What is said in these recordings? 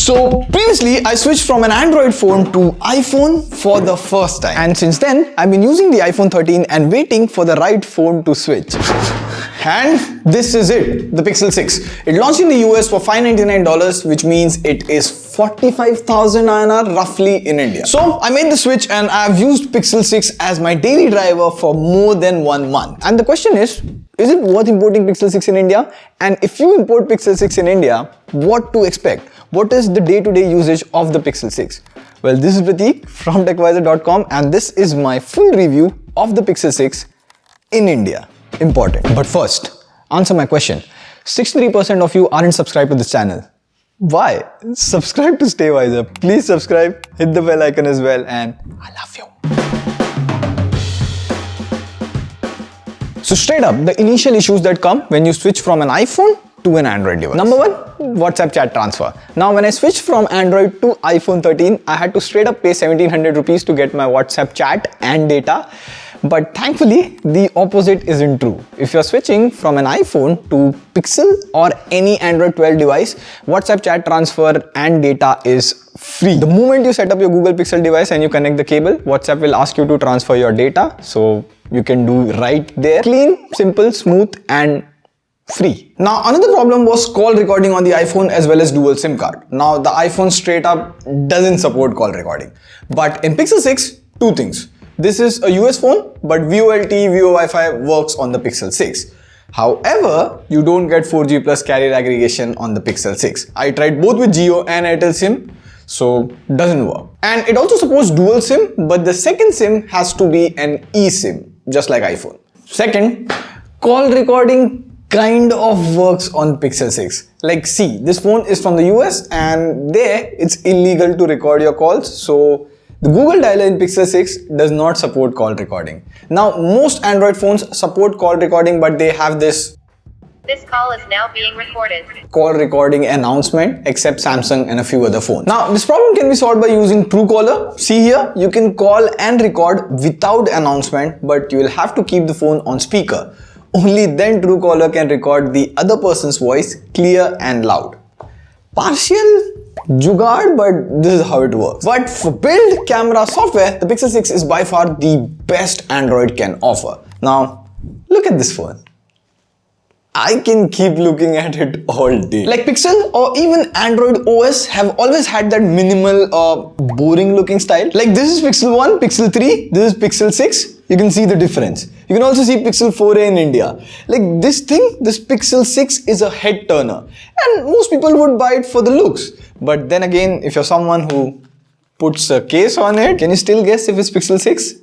So previously I switched from an Android phone to iPhone for the first time, and since then I've been using the iPhone 13 and waiting for the right phone to switch. And this is it, the Pixel 6. It launched in the US for $599, which means it is 45,000 INR roughly in India. So I made the switch and I've used Pixel 6 as my daily driver for more than 1 month. And the question is it worth importing Pixel 6 in India? And if you import Pixel 6 in India, what to expect? What is the day-to-day usage of the Pixel 6? Well, this is Prateek from TechVisor.com and this is my full review of the Pixel 6 in India. Important. But first, answer my question. 63% of you aren't subscribed to this channel. Why? Subscribe to Stay Wiser. Please subscribe, hit the bell icon as well, and I love you. So straight up, the initial issues that come when you switch from an iPhone to an Android device. Number one, WhatsApp chat transfer. Now when I switched from Android to iPhone 13, I had to straight up pay 1700 rupees to get my WhatsApp chat and data. But thankfully, the opposite isn't true. If you're switching from an iPhone to Pixel or any Android 12 device, WhatsApp chat transfer and data is free. The moment you set up your Google Pixel device and you connect the cable, WhatsApp will ask you to transfer your data. So you can do right there. Clean, simple, smooth, and free. Now another problem was call recording on the iPhone as well as dual SIM card. Now the iPhone straight up doesn't support call recording. But in Pixel 6, two things. This is a US phone, but VoLTE, VoWiFi works on the Pixel 6. However, you don't get 4G plus carrier aggregation on the Pixel 6. I tried both with Jio and Airtel SIM, so doesn't work. And it also supports dual SIM, but the second SIM has to be an eSIM, just like iPhone. Second, call recording kind of works on Pixel 6. Like see, this phone is from the US and there it's illegal to record your calls, so the Google Dialer in Pixel 6 does not support call recording. Now, most Android phones support call recording, but they have this call is now being recorded call recording announcement, except Samsung and a few other phones. Now, this problem can be solved by using Truecaller. See here, you can call and record without announcement, but you will have to keep the phone on speaker. Only then Truecaller can record the other person's voice clear and loud. Partial jugaad, but this is how it works. But for build camera software, the Pixel 6 is by far the best Android can offer. Now, look at this phone. I can keep looking at it all day. Like Pixel or even Android OS have always had that minimal boring looking style. Like this is Pixel 1, Pixel 3, this is Pixel 6. You can see the difference. You can also see Pixel 4a in India. Like this Pixel 6 is a head turner. And most people would buy it for the looks. But then again, if you're someone who puts a case on it, can you still guess if it's Pixel 6?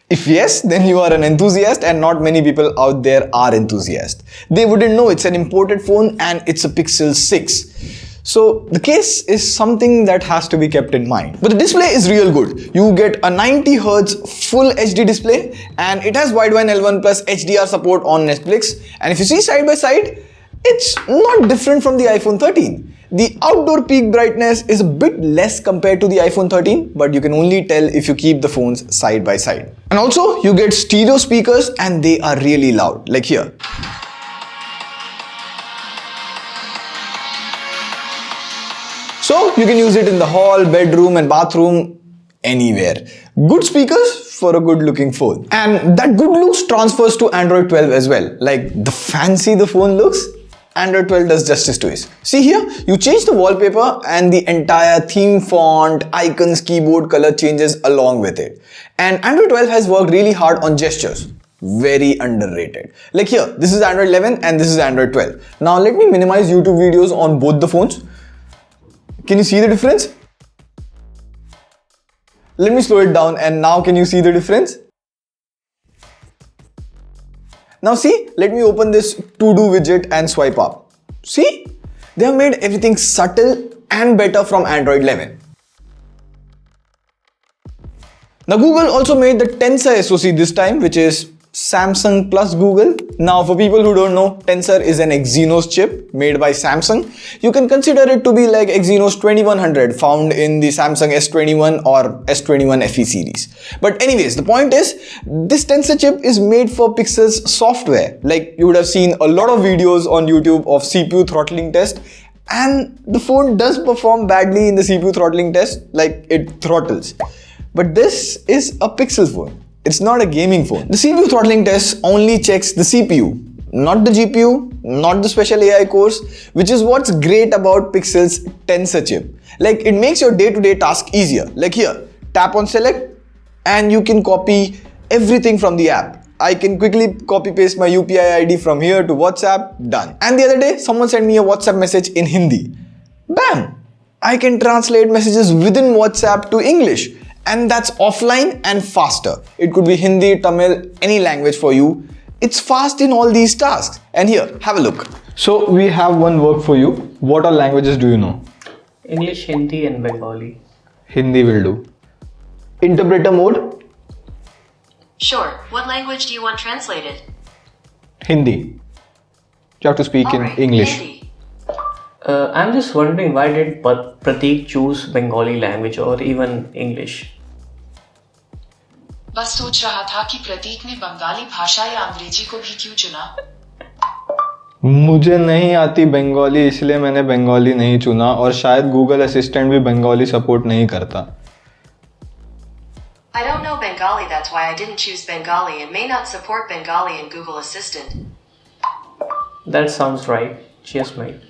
If yes, then you are an enthusiast and not many people out there are enthusiasts. They wouldn't know it's an imported phone and it's a Pixel 6. So the case is something that has to be kept in mind. But the display is real good. You get a 90Hz full HD display and it has Widevine L1 plus HDR support on Netflix. And if you see side by side, it's not different from the iPhone 13. The outdoor peak brightness is a bit less compared to the iPhone 13, but you can only tell if you keep the phones side by side. And also, you get stereo speakers and they are really loud, like here. So you can use it in the hall, bedroom and bathroom, anywhere. Good speakers for a good looking phone. And that good looks transfers to Android 12 as well. Like the fancy the phone looks, Android 12 does justice to it. See here, you change the wallpaper and the entire theme, font, icons, keyboard color changes along with it. And Android 12 has worked really hard on gestures. Very underrated. Like here, this is Android 11 and this is Android 12. Now let me minimize YouTube videos on both the phones. Can you see the difference? Let me slow it down and now can you see the difference? Now see, let me open this to-do widget and swipe up. See? They have made everything subtle and better from Android 11. Now Google also made the Tensor SoC this time, which is Samsung plus Google. Now for people who don't know, Tensor is an Exynos chip made by Samsung. You can consider it to be like Exynos 2100 found in the Samsung S21 or S21 FE series. But anyways, the point is, this Tensor chip is made for Pixel's software. Like you would have seen a lot of videos on YouTube of CPU throttling test, And the phone does perform badly in the CPU throttling test, like it throttles. But this is a Pixel phone. It's not a gaming phone. The CPU throttling test only checks the CPU, not the GPU, not the special AI cores, which is what's great about Pixel's Tensor chip. Like it makes your day-to-day task easier. Like here, tap on select and you can copy everything from the app. I can quickly copy paste my UPI ID from here to WhatsApp, done. And the other day, someone sent me a WhatsApp message in Hindi. Bam! I can translate messages within WhatsApp to English. And that's offline and faster. It could be Hindi, Tamil, any language for you. It's fast in all these tasks. And here, have a look. So we have one work for you. What all languages do you know? English, Hindi and Bengali. Hindi will do. Interpreter mode? Sure. What language do you want translated? Hindi. You have to speak in Alright, English. Hindi. I'm just wondering, why did Prateek choose Bengali language or even English? बस सोच रहा था कि प्रतीक ने बंगाली भाषा या अंग्रेजी को भी क्यों चुना। मुझे नहीं आती बंगाली, इसलिए मैंने बंगाली नहीं चुना और शायद गूगल असिस्टेंट भी बंगाली सपोर्ट नहीं करता। I don't know Bengali, that's why I didn't choose Bengali and may not support Bengali in Google Assistant. That sounds right. Cheers, mate.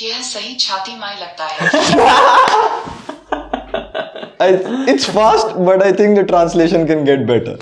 यह सही छाती माय लगता है। It's fast, but I think the translation can get better.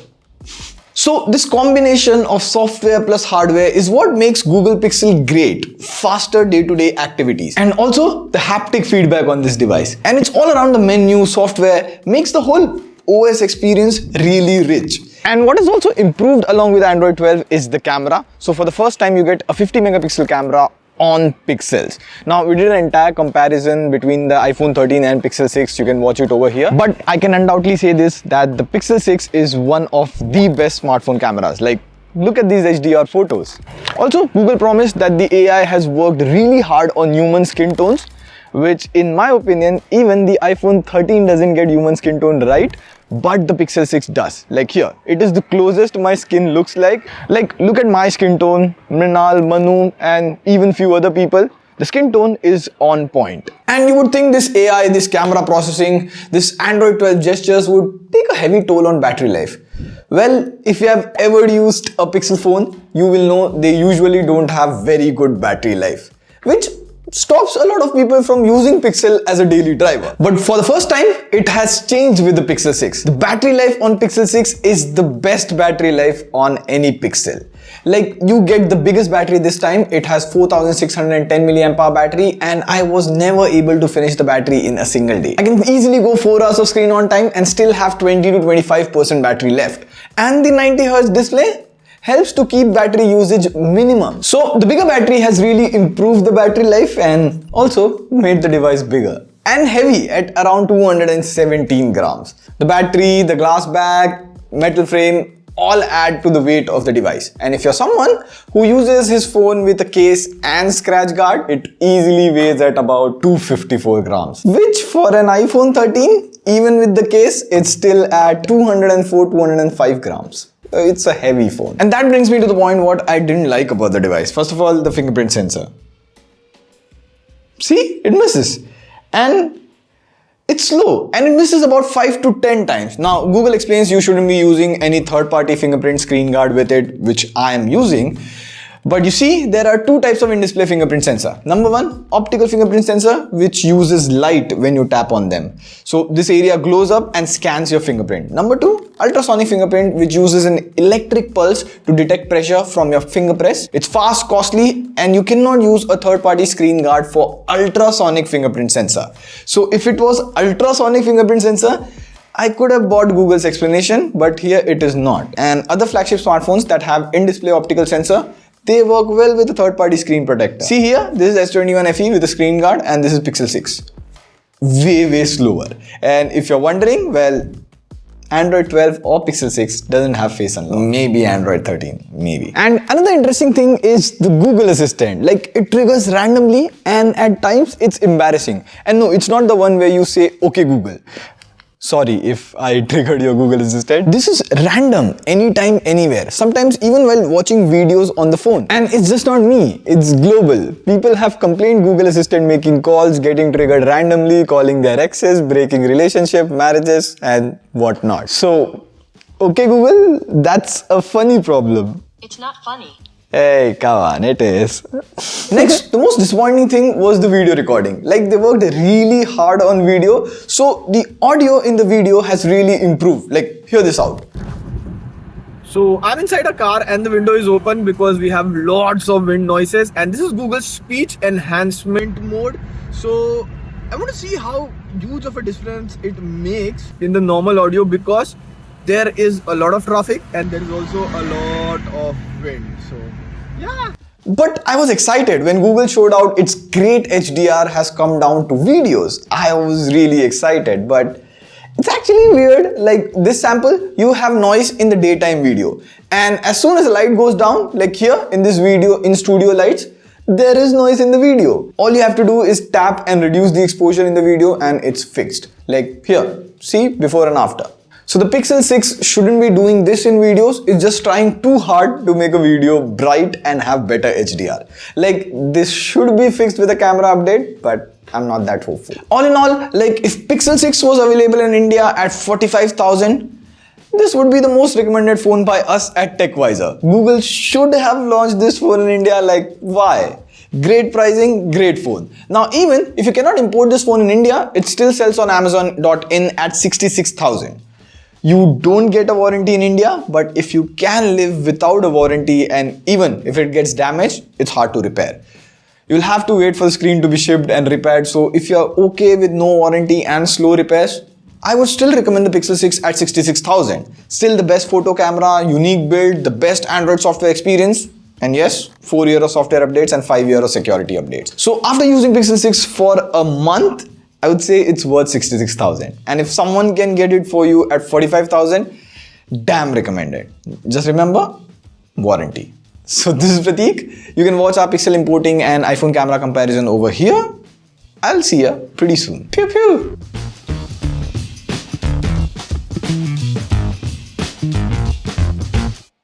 So this combination of software plus hardware is what makes Google Pixel great. Faster day-to-day activities. And also the haptic feedback on this device. And it's all around the menu, software, makes the whole OS experience really rich. And what is also improved along with Android 12 is the camera. So for the first time you get a 50 megapixel camera on Pixels. Now we did an entire comparison between the iPhone 13 and Pixel 6. You can watch it over here. But I can undoubtedly say this, that the Pixel 6 is one of the best smartphone cameras. Like, look at these HDR photos. Also, Google promised that the AI has worked really hard on human skin tones, which in my opinion, even the iPhone 13 doesn't get human skin tone right, but the Pixel 6 does. Like here, it is the closest my skin looks like. Like, look at my skin tone, Mrinal, Manu, and even few other people. The skin tone is on point. And you would think this AI, this camera processing, this Android 12 gestures would take a heavy toll on battery life. Well, if you have ever used a Pixel phone, you will know they usually don't have very good battery life, which stops a lot of people from using Pixel as a daily driver. But for the first time, it has changed with the Pixel 6. The battery life on Pixel 6 is the best battery life on any Pixel. Like, you get the biggest battery this time. It has 4610 mAh battery and I was never able to finish the battery in a single day. I can easily go 4 hours of screen on time and still have 20 to 25% battery left. And the 90Hz display helps to keep battery usage minimum. So the bigger battery has really improved the battery life and also made the device bigger and heavy at around 217 grams. The battery, the glass back, metal frame all add to the weight of the device. And if you're someone who uses his phone with a case and scratch guard, it easily weighs at about 254 grams, which for an iPhone 13, even with the case, it's still at 204-205 grams. It's a heavy phone. And that brings me to the point what I didn't like about the device. First of all, the fingerprint sensor. See, it misses. And it's slow and it misses about 5 to 10 times. Now, Google explains you shouldn't be using any third-party fingerprint screen guard with it, which I am using. But you see, there are two types of in-display fingerprint sensor. Number one, optical fingerprint sensor, which uses light when you tap on them. So this area glows up and scans your fingerprint. Number two, ultrasonic fingerprint, which uses an electric pulse to detect pressure from your finger press. It's fast, costly, and you cannot use a third-party screen guard for ultrasonic fingerprint sensor. So if it was ultrasonic fingerprint sensor, I could have bought Google's explanation, but here it is not. And other flagship smartphones that have in-display optical sensor, they work well with a third-party screen protector. See here, this is S21 FE with a screen guard and this is Pixel 6. Way slower. And if you're wondering, well, Android 12 or Pixel 6 doesn't have Face Unlock. Maybe Android 13, maybe. And another interesting thing is the Google Assistant. Like, it triggers randomly and at times it's embarrassing. And no, it's not the one where you say, okay Google. Sorry if I triggered your Google Assistant. This is random, anytime, anywhere. Sometimes even while watching videos on the phone. And it's just not me, it's global. People have complained Google Assistant making calls, getting triggered randomly, calling their exes, breaking relationship, marriages and whatnot. So, okay Google, that's a funny problem. It's not funny. Hey, come on, it is. Next, the most disappointing thing was the video recording. Like, they worked really hard on video, so the audio in the video has really improved. Like, hear this out. So, I'm inside a car and the window is open because we have lots of wind noises, and this is Google's speech enhancement mode. So, I want to see how huge of a difference it makes in the normal audio because there is a lot of traffic and there is also a lot of wind. So, yeah. But I was excited when Google showed out its great HDR has come down to videos. I was really excited, but it's actually weird. Like this sample, you have noise in the daytime video. And as soon as the light goes down, like here in this video in studio lights, there is noise in the video. All you have to do is tap and reduce the exposure in the video and it's fixed. Like here, see before and after. So the Pixel 6 shouldn't be doing this in videos, it's just trying too hard to make a video bright and have better HDR. Like this should be fixed with a camera update, but I'm not that hopeful. All in all, like if Pixel 6 was available in India at 45,000, this would be the most recommended phone by us at TechVisor. Google should have launched this phone in India, like why? Great pricing, great phone. Now even if you cannot import this phone in India, it still sells on Amazon.in at 66,000. You don't get a warranty in India, but if you can live without a warranty and even if it gets damaged, it's hard to repair. You'll have to wait for the screen to be shipped and repaired. So if you're okay with no warranty and slow repairs, I would still recommend the Pixel 6 at 66,000. Still the best photo camera, unique build, the best Android software experience. And yes, 4 years of software updates and 5 years of security updates. So after using Pixel 6 for a month, I would say it's worth 66,000. And if someone can get it for you at 45,000, damn recommended. Just remember, warranty. So this is Prateek. You can watch our Pixel importing and iPhone camera comparison over here. I'll see ya pretty soon. Pew pew.